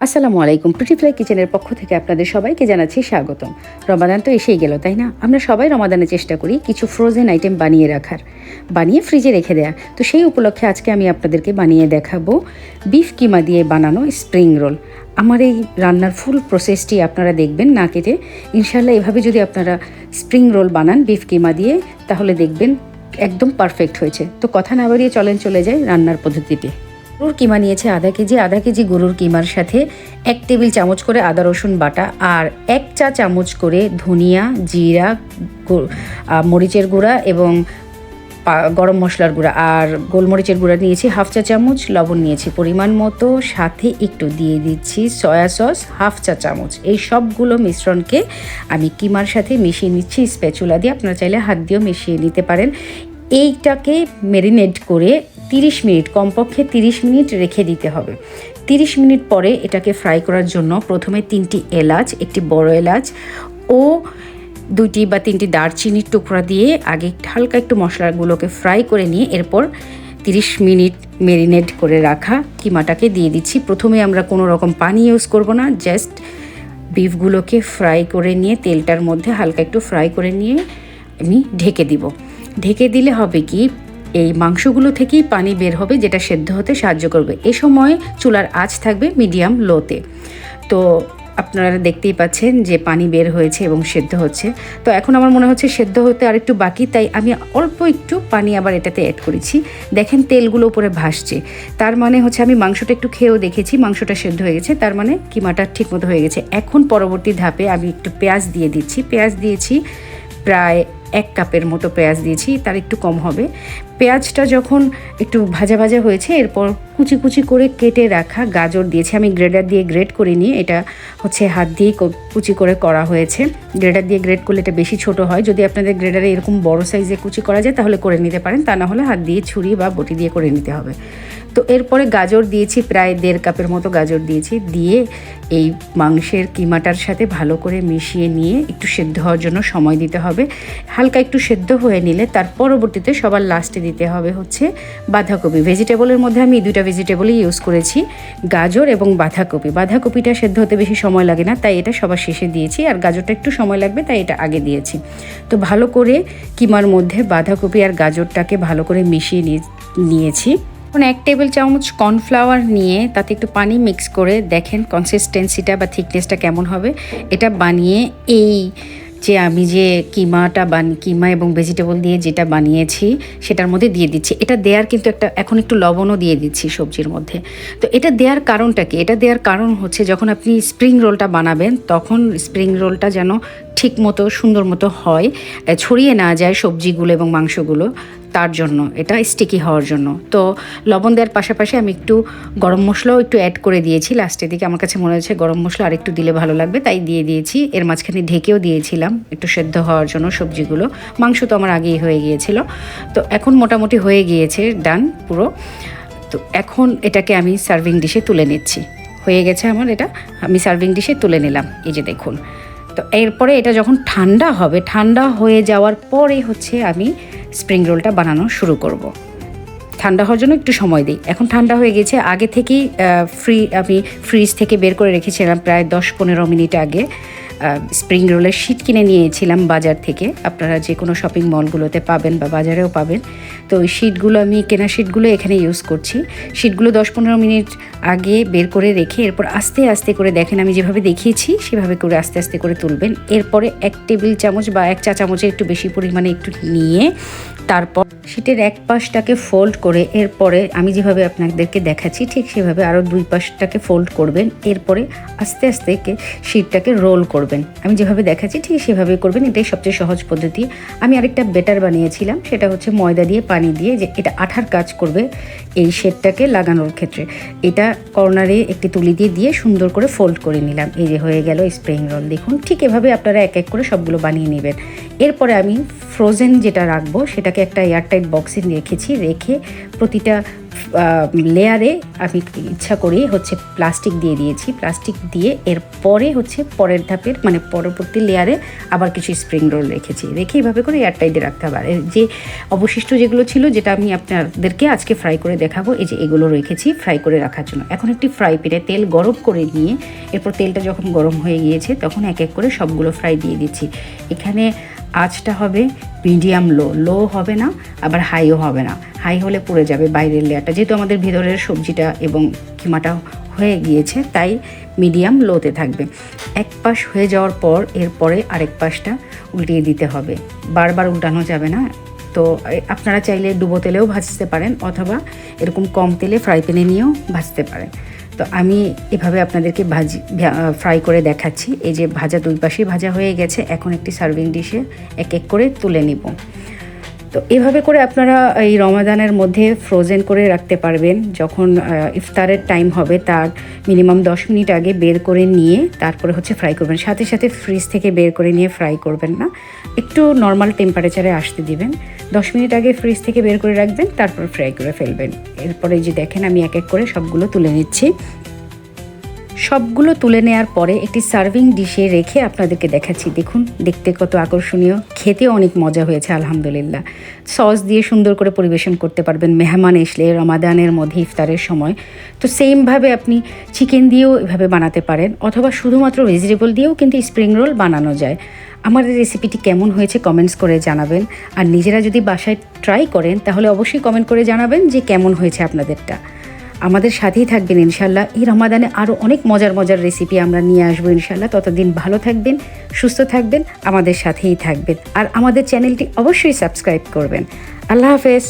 আসসালামু আলাইকুম। Pretty fly কিচেনের পক্ষ থেকে আপনাদের সবাইকে জানাচ্ছি স্বাগতম। রমাদান তো এসেই গেল, তাই না? আমরা সবাই রমাদানে চেষ্টা করি কিছু ফ্রোজেন আইটেম বানিয়ে রাখার, বানিয়ে ফ্রিজে রেখে দেওয়া। তো সেই উপলক্ষে আজকে আমি আপনাদেরকে বানিয়ে দেখাবো বিফ কিমা দিয়ে বানানো স্প্রিং রোল। আমার এই রান্নার ফুল প্রসেসটি আপনারা দেখবেন না কেটে। ইনশাল্লাহ এভাবে যদি আপনারা স্প্রিং রোল বানান বিফ কিমা দিয়ে, তাহলে দেখবেন একদম পারফেক্ট হয়েছে। তো কথা না বাড়িয়ে চলে যাই রান্নার পদ্ধতিতে। গরুর কিমা নিয়েছে আধা কেজি গরুর কিমার সাথে 1 টেবিল চামচ করে আদা রসুন বাটা আর 1 চা চামচ করে ধনিয়া, জিরা, মরিচের গুঁড়া এবং গরম মশলার গুঁড়া আর গোলমরিচের গুঁড়া নিয়েছি 1/2 চা চামচ, লবণ নিয়েছি পরিমাণ মতো, সাথে একটু দিয়ে দিচ্ছি সয়া সস 1/2 চা চামচ। এই সবগুলো মিশ্রণকে আমি কিমার সাথে মিশিয়ে নিচ্ছি স্প্যাচুলা দিয়ে। আপনারা চাইলে হাত দিয়েও মিশিয়ে নিতে পারেন। এইটাকে ম্যারিনেট করে 30 মিনিট, কমপক্ষে 30 মিনিট রেখে দিতে হবে। 30 মিনিট পরে এটাকে ফ্রাই করার জন্য প্রথমে 3টি এলাচ, একটি বড় এলাচ ও 2টি বা 3টি দারচিনির টুকরা দিয়ে আগে হালকা একটু মশলাগুলোকে ফ্রাই করে নিয়ে এরপর 30 মিনিট ম্যারিনেট করে রাখা কিমাটাকে দিয়ে দিচ্ছি। প্রথমে আমরা কোনো রকম পানি ইউজ করব না, জাস্ট বিফগুলোকে ফ্রাই করে নিয়ে তেলটার মধ্যে হালকা একটু ফ্রাই করে নিয়ে আমি ঢেকে দিব। ঢেকে দিলে হবে কি, এই মাংসগুলো থেকেই পানি বের হবে, যেটা সেদ্ধ হতে সাহায্য করবে। এ সময় চুলার আঁচ থাকবে মিডিয়াম লোতে। তো আপনারা দেখতেই পাচ্ছেন যে পানি বের হয়েছে এবং সেদ্ধ হচ্ছে। তো এখন আমার মনে হচ্ছে সেদ্ধ হতে আর একটু বাকি, তাই আমি অল্প একটু পানি আবার এটাতে অ্যাড করেছি। দেখেন তেলগুলো উপরে ভাসছে, তার মানে হচ্ছে আমি মাংসটা একটু খেয়েও দেখেছি, মাংসটা সেদ্ধ হয়ে গেছে, তার মানে কিমাটা ঠিকমতো হয়ে গেছে। এখন পরবর্তী ধাপে আমি একটু পেঁয়াজ দিয়ে দিচ্ছি। পেঁয়াজ দিয়েছি প্রায় 1 কাপের মতো পেঁয়াজ দিয়েছি, তার একটু কম হবে। পেঁয়াজটা যখন একটু ভাজা ভাজা হয়েছে, এরপর কুচি কুচি করে কেটে রাখা গাজর দিয়েছি। আমি গ্রেডার দিয়ে গ্রেড করে নিয়ে, এটা হচ্ছে হাত দিয়েই কুচি করে করা হয়েছে। গ্রেডার দিয়ে গ্রেড করলে এটা বেশি ছোট হয়। যদি আপনাদের গ্রেডারে এরকম বড় সাইজে কুচি করা যায় তাহলে করে নিতে পারেন, তা না হলে হাত দিয়ে ছুরি বা বটি দিয়ে করে নিতে হবে। তো এরপরে গাজর দিয়েছি, প্রায় 1.5 কাপের মতো গাজর দিয়েছি। দিয়ে এই মাংসের কিমাটার সাথে ভালো করে মিশিয়ে নিয়ে একটু সেদ্ধ হওয়ার জন্য সময় দিতে হবে। হালকা একটু সেদ্ধ হয়ে নিলে তার পরবর্তীতে সবার লাস্টে দিতে হবে হচ্ছে বাঁধাকপি। ভেজিটেবলের মধ্যে আমি 2টা ভেজিটেবলই ইউজ করেছি, গাজর এবং বাঁধাকপি। বাঁধাকপিটা সেদ্ধ হতে বেশি সময় লাগে না, তাই এটা সবার শেষে দিয়েছি, আর গাজরটা একটু সময় লাগবে তাই এটা আগে দিয়েছি। তো ভালো করে কিমার মধ্যে বাঁধাকপি আর গাজরটাকে ভালো করে মিশিয়ে নিয়েছি। এখন 1 টেবিল চামচ কর্নফ্লাওয়ার নিয়ে তাতে একটু পানি মিক্স করে দেখেন কনসিস্টেন্সিটা বা থিকনেসটা কেমন হবে। এটা বানিয়ে এই যে আমি যে কিমা এবং ভেজিটেবল দিয়ে যেটা বানিয়েছি সেটার মধ্যে দিয়ে দিচ্ছি। এটা দেওয়ার কিন্তু এখন একটু লবণও দিয়ে দিচ্ছি সবজির মধ্যে। তো এটা দেওয়ার কারণটা কি? এটা দেওয়ার কারণ হচ্ছে যখন আপনি স্প্রিং রোলটা বানাবেন তখন স্প্রিং রোলটা যেন ঠিক মতো সুন্দর মতো হয়, ছড়িয়ে না যায় সবজিগুলো এবং মাংসগুলো, তার জন্য, এটা স্টিকি হওয়ার জন্য। তো লবণ দেওয়ার পাশাপাশি আমি একটু গরম মশলাও একটু অ্যাড করে দিয়েছি লাস্টের দিকে। আমার কাছে মনে হচ্ছে গরম মশলা আর একটু দিলে ভালো লাগবে, তাই দিয়ে দিয়েছি। এর মাঝখানে ঢেকেও দিয়েছিলাম একটু সেদ্ধ হওয়ার জন্য সবজিগুলো। মাংস তো আমার আগেই হয়ে গিয়েছিল। তো এখন মোটামুটি হয়ে গিয়েছে, ডান পুরো। তো এখন এটাকে আমি সার্ভিং ডিশে তুলে নিচ্ছি। হয়ে গেছে আমার, এটা আমি সার্ভিং ডিশে তুলে নিলাম, এই যে দেখুন। তো এরপরে এটা যখন ঠান্ডা হবে, ঠান্ডা হয়ে যাওয়ার পরে হচ্ছে আমি স্প্রিং রোলটা বানানো শুরু করব। ঠান্ডা হওয়ার জন্য একটু সময় দিই। এখন ঠান্ডা হয়ে গেছে, আগে থেকেই আমি ফ্রিজ থেকে বের করে রেখেছিলাম প্রায় 10-15 মিনিট আগে। স্প্রিং রোলের শিট কিনে নিয়েছিলাম বাজার থেকে, আপনারা যে কোনো শপিং মলগুলোতে পাবেন বা বাজারেও পাবেন। তো ওই শিটগুলো, আমি কেনা শিটগুলো এখানে ইউজ করছি। শিটগুলো 10-15 মিনিট আগে বের করে রেখে এরপর আস্তে আস্তে করে, দেখেন আমি যেভাবে দেখিয়েছি সেভাবে করে আস্তে আস্তে করে তুলবেন। এরপরে 1 টেবিল চামচ বা 1 চা চামচের একটু বেশি পরিমাণে একটু নিয়ে তারপর শিটের এক পাশটাকে ফোল্ড করে, এরপরে আমি যেভাবে আপনাদেরকে দেখাচ্ছি ঠিক সেভাবে আরও 2 পাশটাকে ফোল্ড করবেন। এরপরে আস্তে আস্তে শিটটাকে রোল করবেন। আমি যেভাবে দেখাচ্ছি ঠিক সেভাবে করবেন, এটাই সবচেয়ে সহজ পদ্ধতি। আমি আরেকটা ব্যাটার বানিয়েছিলাম, সেটা হচ্ছে ময়দা দিয়ে পানি দিয়ে, যে এটা আঠার কাজ করবে এই শেডটাকে লাগানোর ক্ষেত্রে। এটা কর্নারে একটি তুলি দিয়ে সুন্দর করে ফোল্ড করে নিলাম। এই যে হয়ে গেল স্প্রিং রোল। দেখুন ঠিক এভাবে আপনারা এক এক করে সবগুলো বানিয়ে নেবেন। এরপরে আমি ফ্রোজেন যেটা রাখবো সেটাকে একটা এয়ারটাইট বক্সে রেখেছি। রেখে প্রতিটা লেয়ারে আমি ইচ্ছা করেই হচ্ছে প্লাস্টিক দিয়ে দিয়েছি। প্লাস্টিক দিয়ে এরপরে হচ্ছে পরের ধাপের মানে পরবর্তী লেয়ারে আবার কিছু স্প্রিং রোল রেখেছি, রেখে এইভাবে করে এয়ারটাইটে রাখতে হবে। আর যে অবশিষ্ট যেগুলো ছিল, যেটা আমি আপনাদেরকে আজকে ফ্রাই করে দেখাবো, এই যে এগুলো রেখেছি ফ্রাই করে রাখার জন্য। এখন একটি ফ্রাই প্যানে তেল গরম করে নিয়ে এরপর তেলটা যখন গরম হয়ে গিয়েছে তখন এক এক করে সবগুলো ফ্রাই দিয়ে দিচ্ছি। এখানে আঁচটা হবে মিডিয়াম লো হবে না, আবার হাইও হবে না। হাই হলে পুড়ে যাবে বাইরের লেয়ারটা, যেহেতু আমাদের ভিতরের সবজিটা এবং কিমাটা হয়ে গিয়েছে, তাই মিডিয়াম লোতে থাকবে। এক পাশ হয়ে যাওয়ার পর এরপরে আরেক পাশটা উল্টিয়ে দিতে হবে, বারবার উল্টানো যাবে না। তো আপনারা চাইলে ডুবো তেলেও ভাজতে পারেন অথবা এরকম কম তেলে ফ্রাই প্যানে নিয়েও ভাজতে পারেন। তো আমি এভাবে আপনাদেরকে ফ্রাই করে দেখাচ্ছি। এই যে ভাজা দুই পাশেই ভাজা হয়ে গেছে, এখন একটি সার্ভিং ডিশে এক এক করে তুলে নিব। তো এভাবে করে আপনারা এই রমাদানের মধ্যে ফ্রোজেন করে রাখতে পারবেন। যখন ইফতারের টাইম হবে তার মিনিমাম 10 মিনিট আগে বের করে নিয়ে তারপরে হচ্ছে ফ্রাই করবেন। সাথে সাথে ফ্রিজ থেকে বের করে নিয়ে ফ্রাই করবেন না, একটু নর্মাল টেম্পারেচারে আসতে দিবেন। 10 মিনিট আগে ফ্রিজ থেকে বের করে রাখবেন, তারপর ফ্রাই করে ফেলবেন। এরপরে যে দেখেন আমি এক এক করে সবগুলো তুলে নিচ্ছি। সবগুলো তুলে নেওয়ার পরে একটি সার্ভিং ডিশে রেখে আপনাদেরকে দেখাচ্ছি। দেখুন দেখতে কত আকর্ষণীয়, খেতেও অনেক মজা হয়েছে আলহামদুলিল্লাহ। সস দিয়ে সুন্দর করে পরিবেশন করতে পারবেন মেহমান আসলে রমাদানের মধ্যে ইফতারের সময়। তো সেমভাবে আপনি চিকেন দিয়েও এভাবে বানাতে পারেন, অথবা শুধুমাত্র ভেজিটেবল দিয়েও কিন্তু স্প্রিং রোল বানানো যায়। আমার এই রেসিপিটি কেমন হয়েছে কমেন্টস করে জানাবেন। আর নিজেরা যদি বাসায় ট্রাই করেন তাহলে অবশ্যই কমেন্ট করে জানাবেন যে কেমন হয়েছে আপনাদেরটা। আমাদের সাথেই থাকবেন ইনশাল্লাহ। এই রমাদানে আরও অনেক মজার মজার রেসিপি আমরা নিয়ে আসবো ইনশাল্লাহ। ততদিন ভালো থাকবেন, সুস্থ থাকবেন, আমাদের সাথেই থাকবেন। আর আমাদের চ্যানেলটি অবশ্যই সাবস্ক্রাইব করবেন। আল্লাহ হাফেজ।